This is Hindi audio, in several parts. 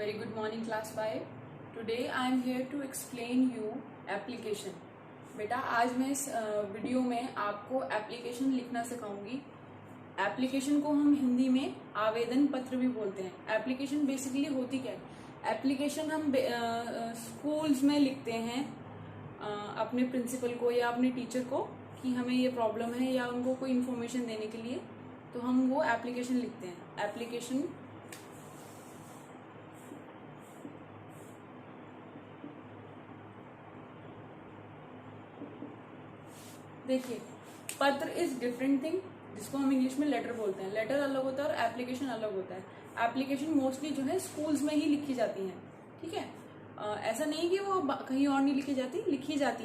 Very good morning class 5. Today I am here to explain you application. बेटा आज मैं इस वीडियो में आपको एप्लीकेशन लिखना सिखाऊंगी। एप्लीकेशन को हम हिंदी में आवेदन पत्र भी बोलते हैं। एप्लीकेशन बेसिकली होती क्या है? एप्लीकेशन हम स्कूल्स में लिखते हैं अपने प्रिंसिपल को या अपने टीचर को कि हमें ये प्रॉब्लम है या उनको कोई इन्फॉर्मेशन देने के लिए, तो हम वो एप्लीकेशन लिखते हैं। एप्लीकेशन देखिए, पत्र इज डिफरेंट थिंग, जिसको हम इंग्लिश में लेटर बोलते हैं। लेटर अलग होता है और एप्लीकेशन अलग होता है। एप्लीकेशन मोस्टली जो है स्कूल्स में ही लिखी जाती हैं, ठीक है। ऐसा नहीं कि वो कहीं और नहीं लिखी जाती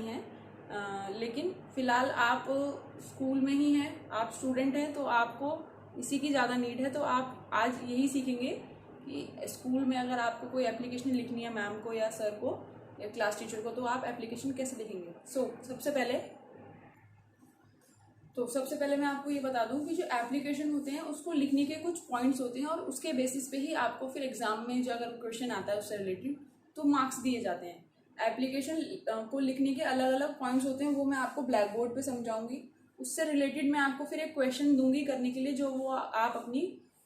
हैं, लेकिन फिलहाल आप स्कूल में ही हैं, आप स्टूडेंट हैं, तो आपको इसी की ज़्यादा नीड है। तो आप आज यही सीखेंगे कि स्कूल में अगर आपको कोई एप्लीकेशन लिखनी है मैम को या सर को या क्लास टीचर को, तो आप एप्लीकेशन कैसे लिखेंगे। सबसे पहले मैं आपको ये बता दूं कि जो एप्लीकेशन होते हैं उसको लिखने के कुछ पॉइंट्स होते हैं और उसके बेसिस पे ही आपको फिर एग्जाम में जो अगर क्वेश्चन आता है उससे रिलेटेड तो मार्क्स दिए जाते हैं। एप्लीकेशन को लिखने के अलग अलग पॉइंट्स होते हैं, वो मैं आपको ब्लैक बोर्ड पे समझाऊंगी। उससे रिलेटेड मैं आपको फिर एक क्वेश्चन दूंगी करने के लिए, जो वो आप अपनी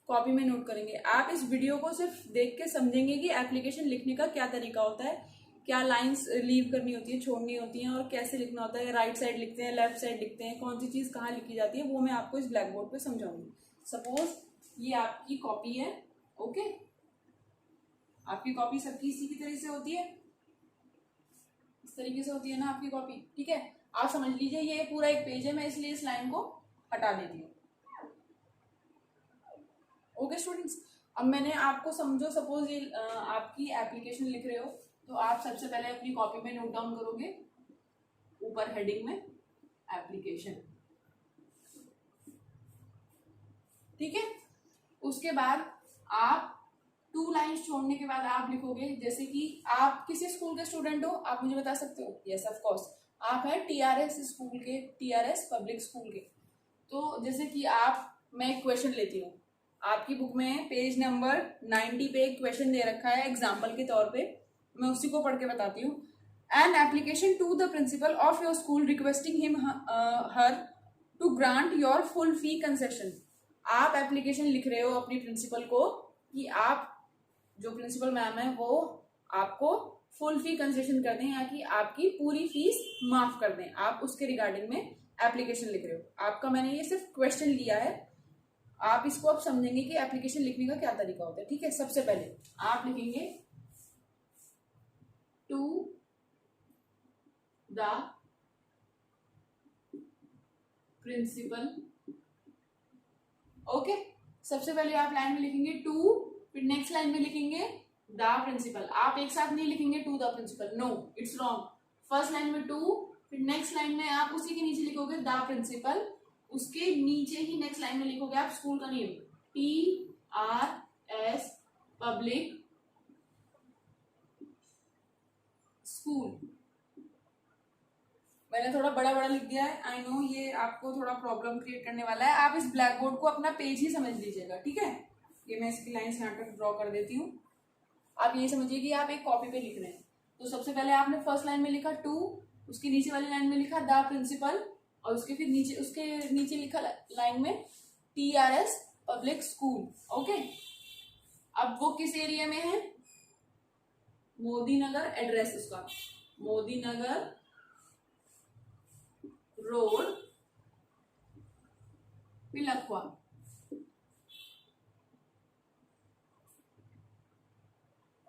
कॉपी में नोट करेंगे। आप इस वीडियो को सिर्फ देख के समझेंगे कि एप्लीकेशन लिखने का क्या तरीका होता है, क्या लाइंस लीव करनी होती है, छोड़नी होती हैं, और कैसे लिखना होता है। राइट साइड लिखते हैं, लेफ्ट साइड लिखते हैं, कौन सी चीज़ कहाँ लिखी जाती है, वो मैं आपको इस ब्लैक बोर्ड पे समझाऊंगी। सपोज ये आपकी कॉपी है, ओके। आपकी कॉपी सबकी इसी की तरह से होती है, इस तरीके से होती है ना आपकी कॉपी, ठीक है। आप समझ लीजिए ये पूरा एक पेज है, मैं इसलिए इस लाइन को हटा देती हूँ। ओके स्टूडेंट्स, अब मैंने आपको समझो, सपोज ये आपकी एप्लीकेशन लिख रहे हो, तो आप सबसे पहले अपनी कॉपी में नोट डाउन करोगे ऊपर हेडिंग में एप्लीकेशन, ठीक है। उसके बाद आप 2 लाइन्स छोड़ने के बाद आप लिखोगे, जैसे कि आप किसी स्कूल के स्टूडेंट हो, आप मुझे बता सकते हो। यस ऑफ कोर्स, आप हैं टीआरएस स्कूल के, टीआरएस पब्लिक स्कूल के। तो जैसे कि मैं एक क्वेश्चन लेती हूँ, आपकी बुक में पेज नंबर 90 पे एक क्वेश्चन दे रखा है एग्जाम्पल के तौर पे, मैं उसी को पढ़ के बताती हूँ। An application to the principal of your school requesting him her to grant your full fee concession. आप एप्लीकेशन लिख रहे हो अपनी प्रिंसिपल को कि आप जो प्रिंसिपल मैम है वो आपको फुल फी कंसेशन कर दें, या कि आपकी पूरी फीस माफ कर दें। आप उसके रिगार्डिंग में एप्लीकेशन लिख रहे हो। आपका मैंने ये सिर्फ क्वेश्चन लिया है, आप इसको अब समझेंगे कि एप्लीकेशन लिखने का क्या तरीका होता है, ठीक है। सबसे पहले आप लिखेंगे टू द प्रिंसिपल, ओके। सबसे पहले आप लाइन में लिखेंगे टू, फिर नेक्स्ट लाइन में लिखेंगे द प्रिंसिपल। आप एक साथ नहीं लिखेंगे to the principal, no, it's wrong. First line में टू, फिर नेक्स्ट लाइन में आप उसी के नीचे लिखोगे द प्रिंसिपल, उसके नीचे ही नेक्स्ट लाइन में लिखोगे आप स्कूल का नेम, TRS पब्लिक स्कूल। मैंने थोड़ा बड़ा बड़ा लिख दिया है, आई नो ये आपको थोड़ा प्रॉब्लम क्रिएट करने वाला है। आप इस ब्लैक बोर्ड को अपना पेज ही समझ लीजिएगा, ठीक है। ये मैं इसकी लाइंस यहाँ तक ड्रॉ कर देती हूँ। आप ये समझिए कि आप एक कॉपी पे लिख रहे हैं। तो सबसे पहले आपने फर्स्ट लाइन में लिखा टू, उसके नीचे वाली लाइन में लिखा द प्रिंसिपल, और उसके नीचे लिखा लाइन में TRS पब्लिक स्कूल, ओके। अब वो किस एरिया में है? मोदी नगर, एड्रेस उसका मोदी नगर रोड, पिलखुआ,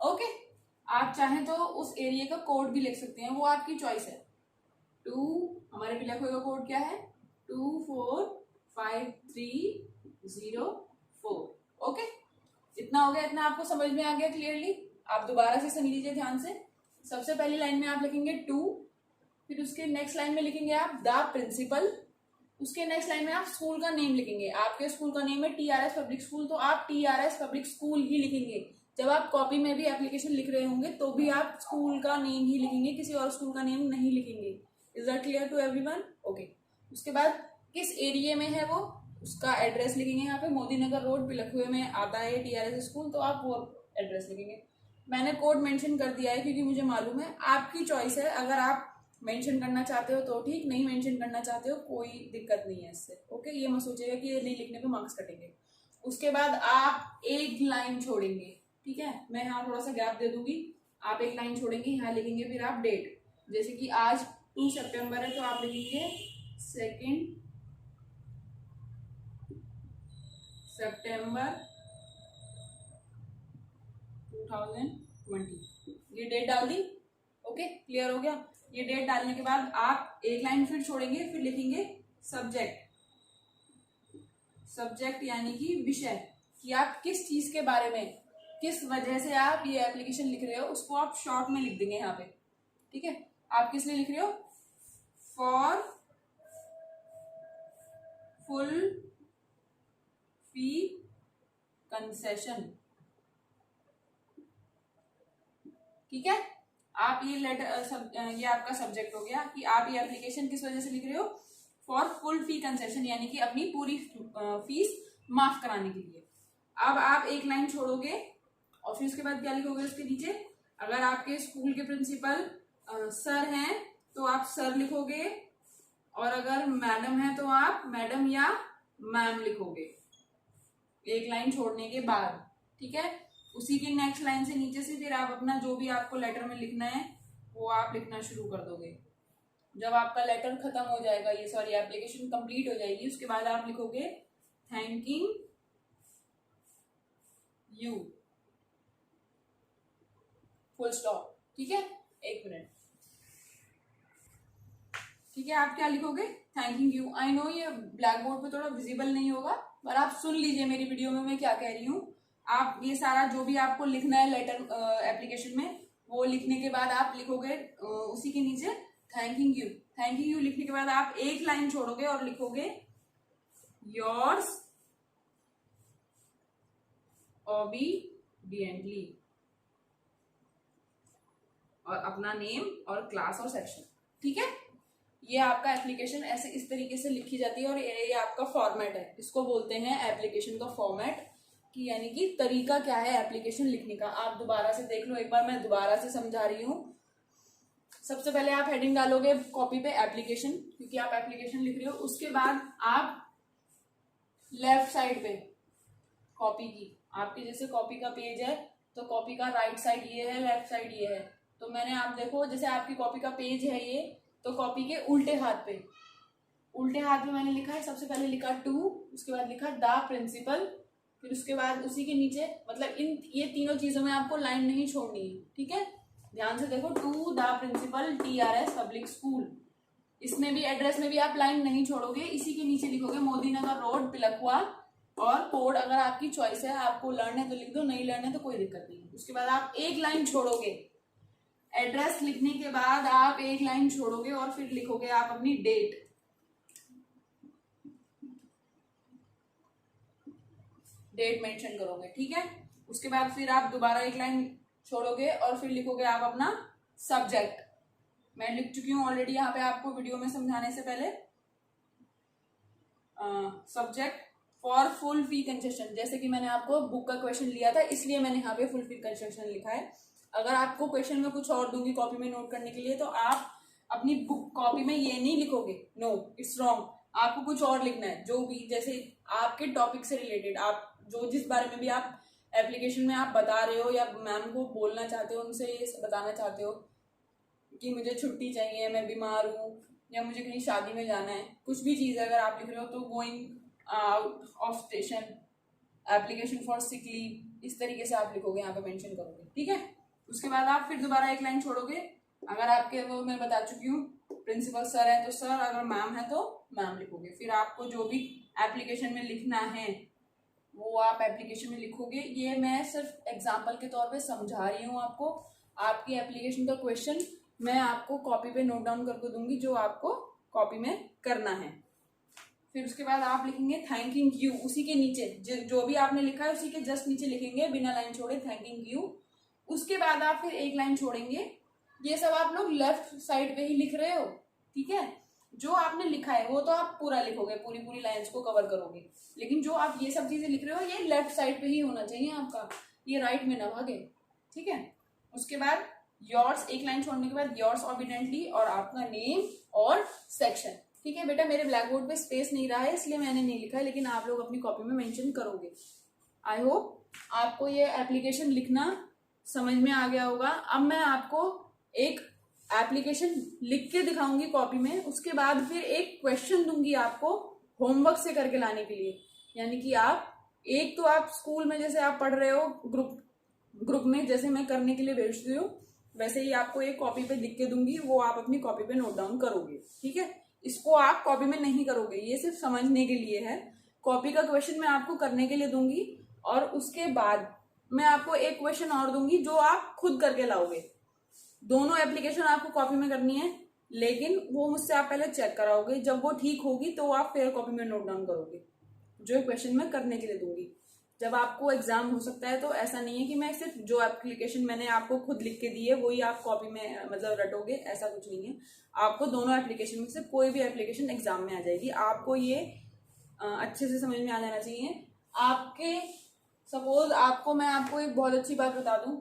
ओके। आप चाहें तो उस एरिया का कोड भी लिख सकते हैं, वो आपकी चॉइस है। हमारे पिलखुआ का कोड क्या है? 24530 ओके। इतना हो गया, इतना आपको समझ में आ गया क्लियरली। आप दोबारा से सुन लीजिए ध्यान से। सबसे पहली लाइन में आप लिखेंगे टू, फिर उसके नेक्स्ट लाइन में लिखेंगे आप द प्रिंसिपल, उसके नेक्स्ट लाइन में आप स्कूल का नेम लिखेंगे। आपके स्कूल का नेम है TRS पब्लिक स्कूल, तो आप TRS पब्लिक स्कूल ही लिखेंगे। जब आप कॉपी में भी एप्लीकेशन लिख रहे होंगे तो भी आप स्कूल का नेम ही लिखेंगे, किसी और स्कूल का नेम नहीं लिखेंगे। Is that clear to everyone? Okay. उसके बाद किस एरिया में है वो, उसका एड्रेस लिखेंगे। यहाँ पे मोदी नगर रोड पिलखुए में आता है TRS स्कूल, तो आप वो एड्रेस लिखेंगे। मैंने कोड मेंशन कर दिया है क्योंकि मुझे मालूम है, आपकी चॉइस है। अगर आप मेंशन करना चाहते हो तो ठीक, नहीं मेंशन करना चाहते हो कोई दिक्कत नहीं है इससे। ओके, ये मत सोचिएगा कि ये नहीं लिखने पे मार्क्स कटेंगे। उसके बाद आप एक लाइन छोड़ेंगे, ठीक है, मैं यहाँ थोड़ा सा गैप दे दूंगी, आप एक लाइन छोड़ेंगे, यहाँ लिखेंगे फिर आप डेट। जैसे कि आज 2 सितंबर है तो आप लिखेंगे 2 सितंबर 2020, ये डेट डाल दी। ओके, क्लियर हो गया। ये डेट डालने के बाद आप एक लाइन फिर छोड़ेंगे, फिर लिखेंगे सब्जेक्ट। सब्जेक्ट यानी कि विषय, कि आप किस चीज के बारे में, किस वजह से आप ये एप्लीकेशन लिख रहे हो, उसको आप शॉर्ट में लिख देंगे यहाँ पे। ठीक है, आप किस लिए लिख रहे हो? For full fee concession. ठीक है, आप ये लेटर ये आपका सब्जेक्ट हो गया कि आप ये एप्लीकेशन किस वजह से लिख रहे हो? फॉर फुल फी कंसेशन, यानी कि अपनी पूरी फीस माफ कराने के लिए। अब आप एक लाइन छोड़ोगे और फिर उसके बाद क्या लिखोगे उसके नीचे? अगर आपके स्कूल के प्रिंसिपल सर हैं तो आप सर लिखोगे, और अगर मैडम है तो आप मैडम या मैम लिखोगे एक लाइन छोड़ने के बाद। ठीक है, उसी की नेक्स्ट लाइन से नीचे से फिर आप अपना जो भी आपको लेटर में लिखना है वो आप लिखना शुरू कर दोगे। जब आपका लेटर खत्म हो जाएगा, ये सॉरी एप्लीकेशन कंप्लीट हो जाएगी, उसके बाद आप लिखोगे थैंकिंग यू, फुल स्टॉप। ठीक है, एक मिनट। ठीक है, आप क्या लिखोगे? Thanking you. आई नो ये ब्लैक बोर्ड पे थोड़ा विजिबल नहीं होगा, पर आप सुन लीजिए मेरी वीडियो में मैं क्या कह रही हूँ। आप ये सारा जो भी आपको लिखना है लेटर एप्लीकेशन में, वो लिखने के बाद आप लिखोगे उसी के नीचे थैंकिंग यू। थैंकिंग यू लिखने के बाद आप एक लाइन छोड़ोगे और लिखोगे योर्स ओबीडिएंटली, और अपना नेम और क्लास और सेक्शन। ठीक है, ये आपका एप्लीकेशन ऐसे इस तरीके से लिखी जाती है, और ये आपका फॉर्मेट है, इसको बोलते हैं एप्लीकेशन का फॉर्मेट, कि यानी कि तरीका क्या है एप्लीकेशन लिखने का। आप दोबारा से देख लो एक बार, मैं दोबारा से समझा रही हूँ। सबसे पहले आप हेडिंग डालोगे कॉपी पे एप्लीकेशन, क्योंकि आप एप्लीकेशन लिख रहे हो। उसके बाद आप लेफ्ट साइड पे कॉपी की, आपके जैसे कॉपी का पेज है तो कॉपी का राइट साइड ये है, लेफ्ट साइड ये है। तो मैंने आप देखो जैसे आपकी कॉपी का पेज है ये, तो कॉपी के उल्टे हाथ पे, उल्टे हाथ में मैंने लिखा है, सबसे पहले लिखा टू, उसके बाद लिखा द प्रिंसिपल, फिर उसके बाद उसी के नीचे, मतलब इन ये तीनों चीजों में आपको लाइन नहीं छोड़नी है। ठीक है, ध्यान से देखो, to the principal TRS public school. इसमें भी एड्रेस में भी आप लाइन नहीं छोड़ोगे, इसी के नीचे लिखोगे मोदी नगर रोड पिलखुआ, और कोड अगर आपकी चॉइस है, आपको लर्न है तो लिख दो, नहीं लर्न है तो कोई दिक्कत नहीं। उसके बाद आप एक लाइन छोड़ोगे, एड्रेस लिखने के बाद आप एक लाइन छोड़ोगे और फिर लिखोगे आप अपनी डेट। डेट मेंशन करोगे। ठीक है, उसके बाद फिर आप दोबारा एक लाइन छोड़ोगे और फिर लिखोगे आप अपना सब्जेक्ट। मैं लिख चुकी हूँ ऑलरेडी यहाँ पे आपको वीडियो में समझाने से पहले। Subject for full fee concession, जैसे कि मैंने आपको बुक का क्वेश्चन लिया था इसलिए मैंने यहाँ पे फुल फी कंसेशन लिखा है। अगर आपको क्वेश्चन में कुछ और दूंगी कॉपी में नोट करने के लिए, तो आप अपनी बुक कॉपी में ये नहीं लिखोगे, नो इट्स रॉन्ग। आपको कुछ और लिखना है, जो भी जैसे आपके टॉपिक से रिलेटेड, आप जो जिस बारे में भी आप एप्लीकेशन में आप बता रहे हो या मैम को बोलना चाहते हो, उनसे ये बताना चाहते हो कि मुझे छुट्टी चाहिए, मैं बीमार हूँ, या मुझे कहीं शादी में जाना है, कुछ भी चीज़ अगर आप लिख रहे हो तो going out of station, application for sick leave, इस तरीके से आप लिखोगे, यहाँ पे मेंशन करोगे। ठीक है, उसके बाद आप फिर दोबारा एक लाइन छोड़ोगे। अगर आपके वो मैं बता चुकी हूँ प्रिंसिपल सर है तो सर, अगर मैम है तो मैम लिखोगे। फिर आपको जो भी एप्लीकेशन में लिखना है वो आप एप्लीकेशन में लिखोगे। ये मैं सिर्फ एग्जाम्पल के तौर पे समझा रही हूँ आपको। आपकी एप्लीकेशन का क्वेश्चन मैं आपको कॉपी पे नोट डाउन करके दूंगी, जो आपको कॉपी में करना है। फिर उसके बाद आप लिखेंगे थैंकिंग यू, उसी के नीचे जो भी आपने लिखा है उसी के जस्ट नीचे लिखेंगे बिना लाइन छोड़े थैंकिंग यू। उसके बाद आप फिर एक लाइन छोड़ेंगे। ये सब आप लोग लेफ्ट साइड पे ही लिख रहे हो। ठीक है, जो आपने लिखा है वो तो आप पूरा लिखोगे, पूरी पूरी लाइंस को कवर करोगे, लेकिन जो आप ये सब चीजें लिख रहे हो ये लेफ्ट साइड पे ही होना चाहिए आपका, ये राइट में ना भागे। ठीक है। उसके बाद योर्स, एक लाइन छोड़ने के बाद योर्स ऑबिडेंटली और आपका नेम और सेक्शन। ठीक है बेटा, मेरे ब्लैक बोर्ड पे स्पेस नहीं रहा है इसलिए मैंने नहीं लिखा है, लेकिन आप लोग अपनी कॉपी में मेंशन करोगे। आई होप आपको ये एप्लीकेशन लिखना समझ में आ गया होगा। अब मैं आपको एक एप्लीकेशन लिख के दिखाऊंगी कॉपी में, उसके बाद फिर एक क्वेश्चन दूंगी आपको होमवर्क से करके लाने के लिए। यानी कि आप एक तो आप स्कूल में जैसे आप पढ़ रहे हो ग्रुप में जैसे मैं करने के लिए भेजती हूँ, वैसे ही आपको एक कॉपी पे लिख के दूंगी, वो आप अपनी कॉपी पे नोट डाउन करोगे। ठीक है, इसको आप कॉपी में नहीं करोगे, ये सिर्फ समझने के लिए है। कॉपी का क्वेश्चन मैं आपको करने के लिए दूंगी और उसके बाद मैं आपको एक क्वेश्चन और दूंगी जो आप खुद करके लाओगे। दोनों एप्लीकेशन आपको कॉपी में करनी है, लेकिन वो मुझसे आप पहले चेक कराओगे। जब वो ठीक होगी तो आप फिर कॉपी में नोट डाउन करोगे जो क्वेश्चन मैं करने के लिए दूंगी। जब आपको एग्जाम हो सकता है तो ऐसा नहीं है कि मैं सिर्फ जो एप्लीकेशन मैंने आपको खुद लिख के दी है वही आप कॉपी में मतलब रटोगे, ऐसा कुछ नहीं है। आपको दोनों एप्लीकेशन में से कोई भी एप्लीकेशन एग्जाम में आ जाएगी। आपको ये अच्छे से समझ में आ जाना चाहिए। आपके सपोज आपको मैं आपको एक बहुत अच्छी बात बता दूं,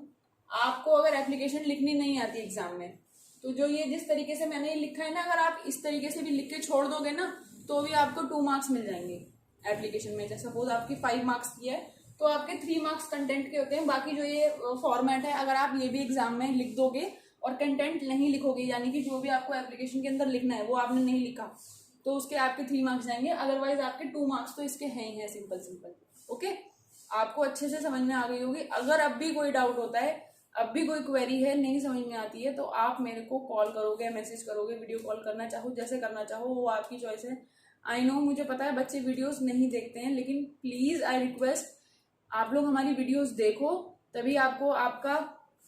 आपको अगर एप्लीकेशन लिखनी नहीं आती एग्जाम में, तो जो ये जिस तरीके से मैंने लिखा है ना, अगर आप इस तरीके से भी लिख के छोड़ दोगे ना तो भी आपको 2 मार्क्स मिल जाएंगे एप्लीकेशन में। जैसे सपोज आपकी 5 मार्क्स की है तो आपके 3 मार्क्स कंटेंट के होते हैं। बाकी जो ये फॉर्मेट है, अगर आप ये भी एग्जाम में लिख दोगे और कंटेंट नहीं लिखोगे, यानी कि जो भी आपको एप्लीकेशन के अंदर लिखना है वो आपने नहीं लिखा, तो उसके आपके 3 मार्क्स जाएंगे। अदरवाइज आपके 2 मार्क्स तो इसके हैं ही हैं, सिंपल। ओके, आपको अच्छे से समझ में आ गई होगी। अगर अब भी कोई डाउट होता है, अब भी कोई क्वेरी है, नहीं समझ में आती है, तो आप मेरे को कॉल करोगे, मैसेज करोगे, वीडियो कॉल करना चाहो, जैसे करना चाहो वो आपकी चॉइस है। आई नो, मुझे पता है बच्चे वीडियोस नहीं देखते हैं, लेकिन प्लीज आई रिक्वेस्ट आप लोग हमारी वीडियोस देखो, तभी आपको आपका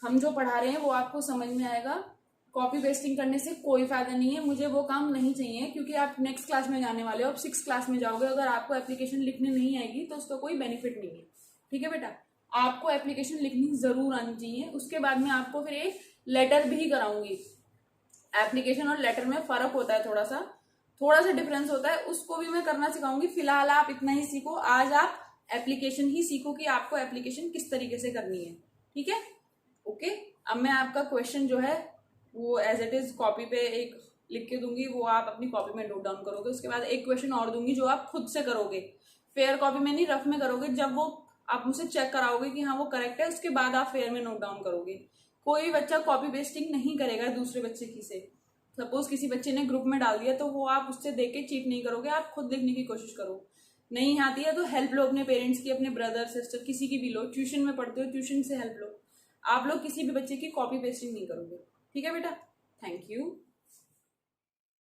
हम जो पढ़ा रहे हैं वो आपको समझ में आएगा। कॉपी पेस्टिंग करने से कोई फायदा नहीं है, मुझे वो काम नहीं चाहिए, क्योंकि आप नेक्स्ट क्लास में जाने वाले हो, आप 6th क्लास में जाओगे। अगर आपको एप्लीकेशन लिखने नहीं आएगी तो उसका कोई बेनिफिट नहीं है। ठीक है बेटा, आपको एप्लीकेशन लिखनी जरूर आनी चाहिए। उसके बाद में आपको फिर एक लेटर भी कराऊंगी। एप्लीकेशन और लेटर में फर्क होता है, थोड़ा सा डिफरेंस होता है, उसको भी मैं करना सिखाऊंगी। फिलहाल आप इतना ही सीखो, आज आप एप्लीकेशन ही सीखो कि आपको एप्लीकेशन किस तरीके से करनी है। ठीक है, ओके। अब मैं आपका क्वेश्चन जो है वो एज इट इज कॉपी पे एक लिख के दूंगी, वो आप अपनी कॉपी में नोट डाउन करोगे। उसके बाद एक क्वेश्चन और दूंगी जो आप खुद से करोगे, फेयर कॉपी में नहीं, रफ में करोगे। जब वो आप मुझसे चेक कराओगे कि हाँ वो करेक्ट है, उसके बाद आप फेयर में नोट डाउन करोगे। कोई बच्चा कॉपी पेस्टिंग नहीं करेगा दूसरे बच्चे की से। सपोज किसी बच्चे ने ग्रुप में डाल दिया तो वो आप उससे देख के चीट नहीं करोगे, आप खुद लिखने की कोशिश करो। नहीं आती है तो हेल्प लो अपने पेरेंट्स की, अपने ब्रदर सिस्टर किसी की भी लो। ट्यूशन में पढ़ते हो, ट्यूशन से हेल्प लो। आप लोग किसी भी बच्चे की कॉपी पेस्टिंग नहीं करोगे। ठीक है बेटा, थैंक यू।